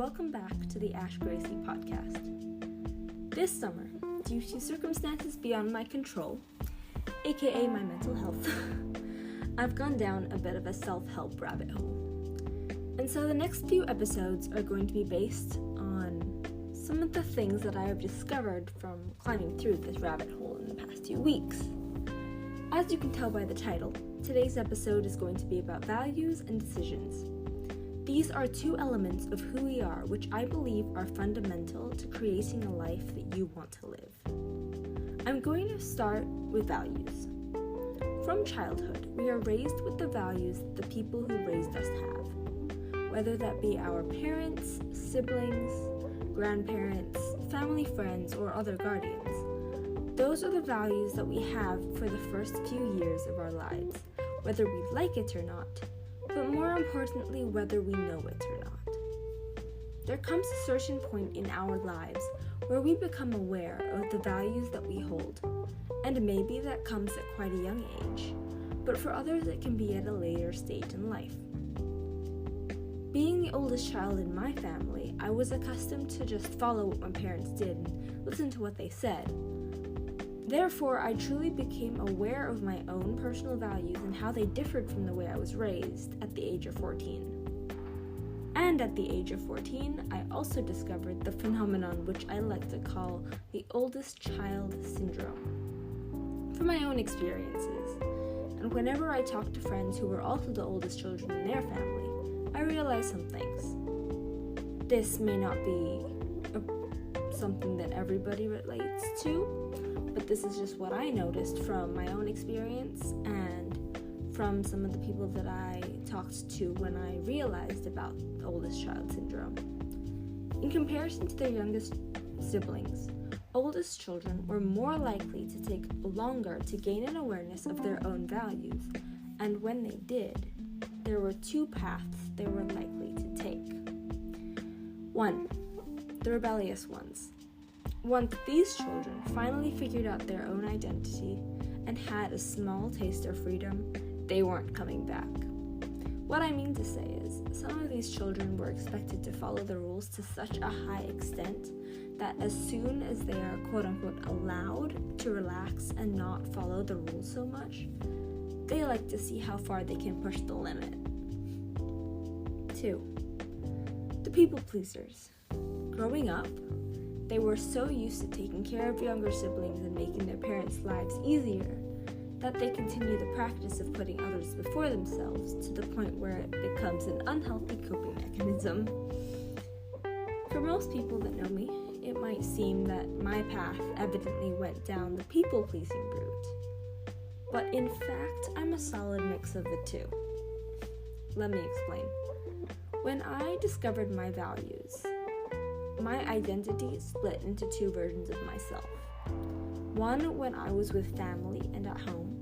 welcome back to the Ash Gracie podcast. This summer, due to circumstances beyond my control, aka my mental health, I've gone down a bit of a self-help rabbit hole. And so the next few episodes are going to be based on some of the things that I have discovered from climbing through this rabbit hole in the past few weeks. As you can tell by the title, today's episode is going to be about values and decisions. These are two elements of who we are, which I believe are fundamental to creating a life that you want to live. I'm going to start with values. From childhood, we are raised with the values the people who raised us have, whether that be our parents, siblings, grandparents, family friends, or other guardians. Those are the values that we have for the first few years of our lives, whether we like it or not, but more importantly, whether we know it or not. There comes a certain point in our lives where we become aware of the values that we hold, and maybe that comes at quite a young age, but for others it can be at a later stage in life. Being the oldest child in my family, I was accustomed to just follow what my parents did and listen to what they said. Therefore, I truly became aware of my own personal values and how they differed from the way I was raised at the age of 14. And at the age of 14, I also discovered the phenomenon which I like to call the oldest child syndrome. From my own experiences, and whenever I talk to friends who were also the oldest children in their family, I realized some things. This may not be something that everybody relates to, but this is just what I noticed from my own experience and from some of the people that I talked to when I realized about the oldest child syndrome. In comparison to their youngest siblings, oldest children were more likely to take longer to gain an awareness of their own values, and when they did, there were two paths they were likely to take. 1. The rebellious ones. Once these children finally figured out their own identity and had a small taste of freedom, they weren't coming back. What I mean to say is, some of these children were expected to follow the rules to such a high extent that as soon as they are quote-unquote allowed to relax and not follow the rules so much, they like to see how far they can push the limit. 2. The people pleasers. Growing up, they were so used to taking care of younger siblings and making their parents' lives easier that they continue the practice of putting others before themselves to the point where it becomes an unhealthy coping mechanism. For most people that know me, it might seem that my path evidently went down the people-pleasing route. But in fact, I'm a solid mix of the two. Let me explain. When I discovered my values, my identity split into two versions of myself. One when I was with family and at home,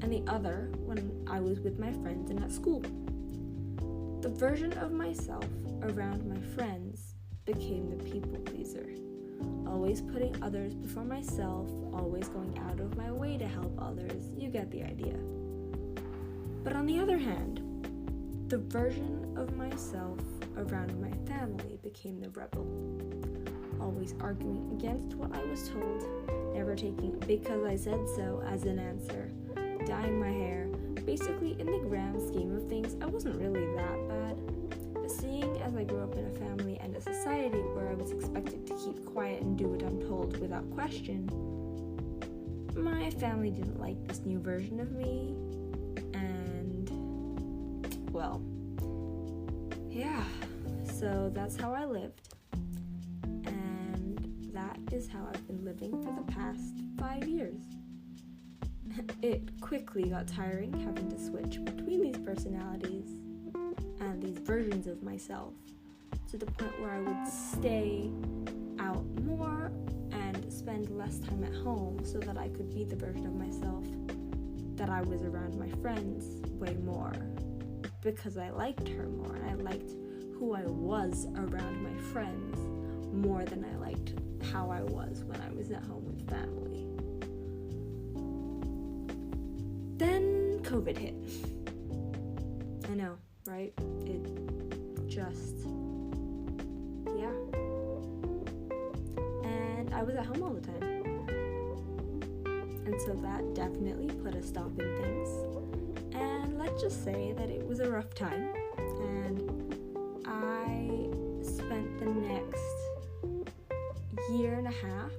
and the other when I was with my friends and at school. The version of myself around my friends became the people pleaser, always putting others before myself, always going out of my way to help others. You get the idea. But on the other hand, the version of myself around my family became the rebel, always arguing against what I was told, never taking because I said so as an answer, dyeing my hair. Basically, in the grand scheme of things, I wasn't really that bad, but seeing as I grew up in a family and a society where I was expected to keep quiet and do what I'm told without question, my family didn't like this new version of me, and, well, yeah, so that's how I lived, and that is how I've been living for the past 5 years. It quickly got tiring having to switch between these personalities and these versions of myself, to the point where I would stay out more and spend less time at home so that I could be the version of myself that I was around my friends way more, because I liked her more and I liked who I was around my friends more than I liked how I was when I was at home with family. Then COVID hit. I know, right? It just yeah. And I was at home all the time. And so that definitely put a stop in things. And let's just say that it was a rough time. And I spent the next year and a half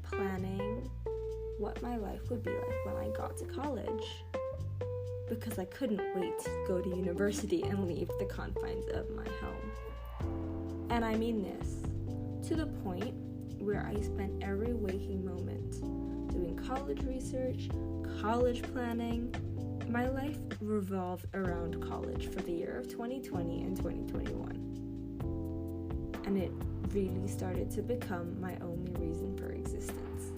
planning what my life would be like when I got to college, because I couldn't wait to go to university and leave the confines of my home. And I mean this to the point where I spent every waking moment doing college research, college planning. My life revolved around college for the year of 2020 and 2021. And it really started to become my only reason for existence.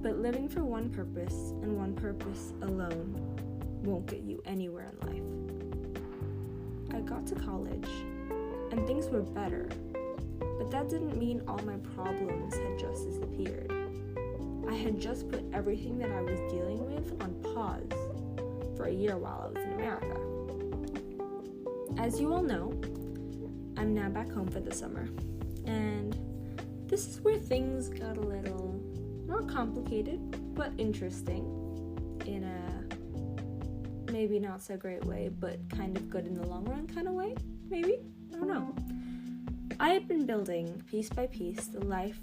But living for one purpose and one purpose alone won't get you anywhere in life. I got to college and things were better, but that didn't mean all my problems had just disappeared. I had just put everything that I was dealing with on pause for a year while I was in America. As you all know, I'm now back home for the summer, and this is where things got a little more complicated, but interesting in a maybe not so great way, but kind of good in the long run kind of way, maybe? I don't know. I had been building piece by piece the life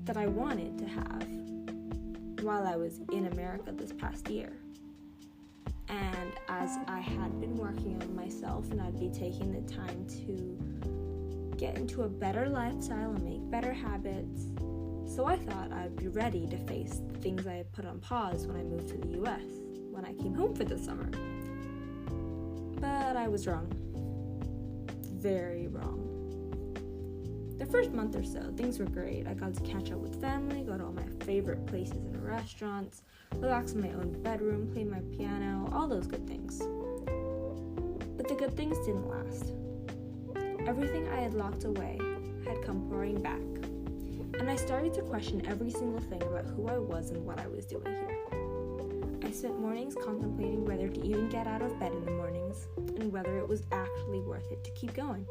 that I wanted to have while I was in America this past year. And as I had been working on myself and I'd be taking the time to get into a better lifestyle and make better habits, so I thought I'd be ready to face the things I had put on pause when I moved to the US, when I came home for the summer. But I was wrong. Very wrong. The first month or so, things were great. I got to catch up with family, go to all my favorite places and restaurants, relax in my own bedroom, play my piano, all those good things. But the good things didn't last. Everything I had locked away had come pouring back, and I started to question every single thing about who I was and what I was doing here. I spent mornings contemplating whether to even get out of bed in the mornings, and whether it was actually worth it to keep going.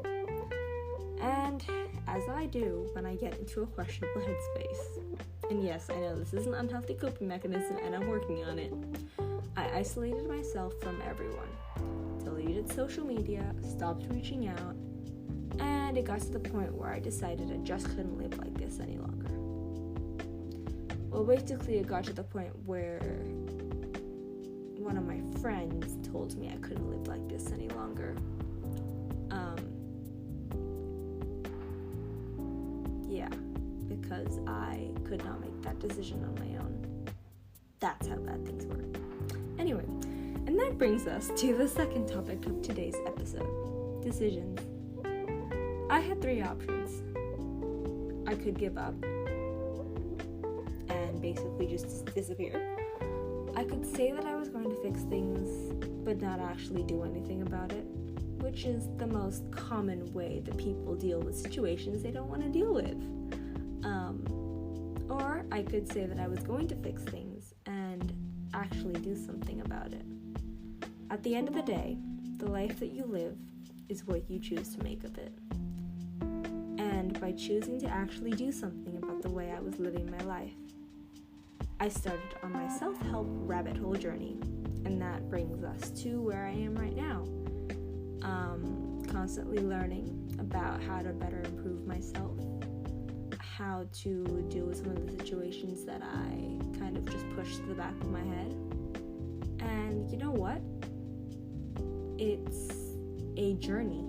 And as I do when I get into a questionable headspace, and yes, I know this is an unhealthy coping mechanism and I'm working on it, I isolated myself from everyone, deleted social media, stopped reaching out, and it got to the point where I decided I just couldn't live like this any longer. Well, basically it got to the point where one of my friends told me I couldn't live like this any longer. Because I could not make that decision on my own. That's how bad things were. Anyway, and that brings us to the second topic of today's episode, decisions. I had three options. I could give up and basically just disappear. I could say that I was going to fix things, but not actually do anything about it, which is the most common way that people deal with situations they don't want to deal with. Or I could say that I was going to fix things and actually do something about it. At the end of the day, the life that you live is what you choose to make of it. And by choosing to actually do something about the way I was living my life, I started on my self-help rabbit hole journey, and that brings us to where I am right now. Constantly learning about how to better improve myself, how to deal with some of the situations that I kind of just pushed to the back of my head. And you know what? It's a journey.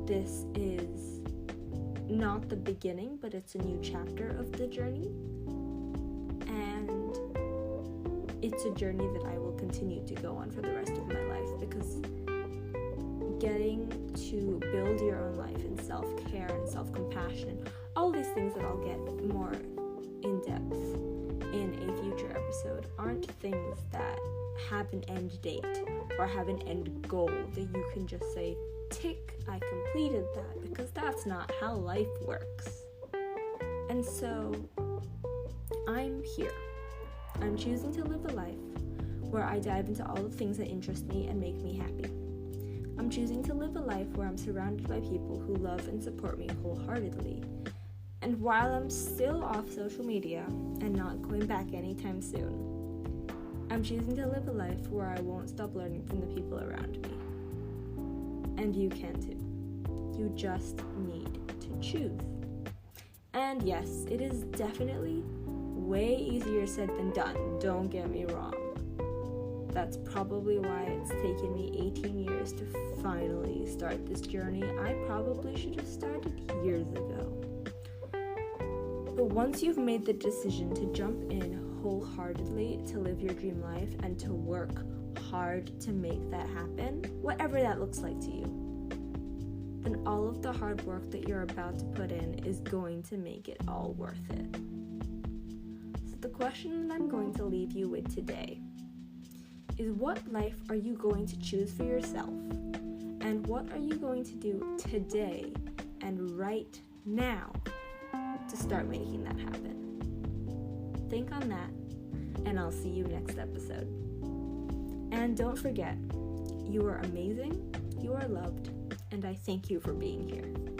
This is not the beginning, but it's a new chapter of the journey. And it's a journey that I will continue to go on for the rest of my life, because getting to build your own life in self-care and self-compassion, all these things that I'll get more in depth in a future episode, aren't things that have an end date or have an end goal that you can just say, tick, I completed that, because that's not how life works. And so I'm here. I'm choosing to live a life where I dive into all the things that interest me and make me happy. I'm choosing to live a life where I'm surrounded by people who love and support me wholeheartedly. And while I'm still off social media and not going back anytime soon, I'm choosing to live a life where I won't stop learning from the people around me. And you can too. You just need to choose. And yes, it is definitely way easier said than done, don't get me wrong. That's probably why it's taken me 18 years to finally start this journey I probably should have started years ago. But once you've made the decision to jump in wholeheartedly to live your dream life and to work hard to make that happen, whatever that looks like to you, then all of the hard work that you're about to put in is going to make it all worth it. So the question that I'm going to leave you with today is, what life are you going to choose for yourself? And what are you going to do today and right now to start making that happen? Think on that, and I'll see you next episode. And don't forget, you are amazing, you are loved, and I thank you for being here.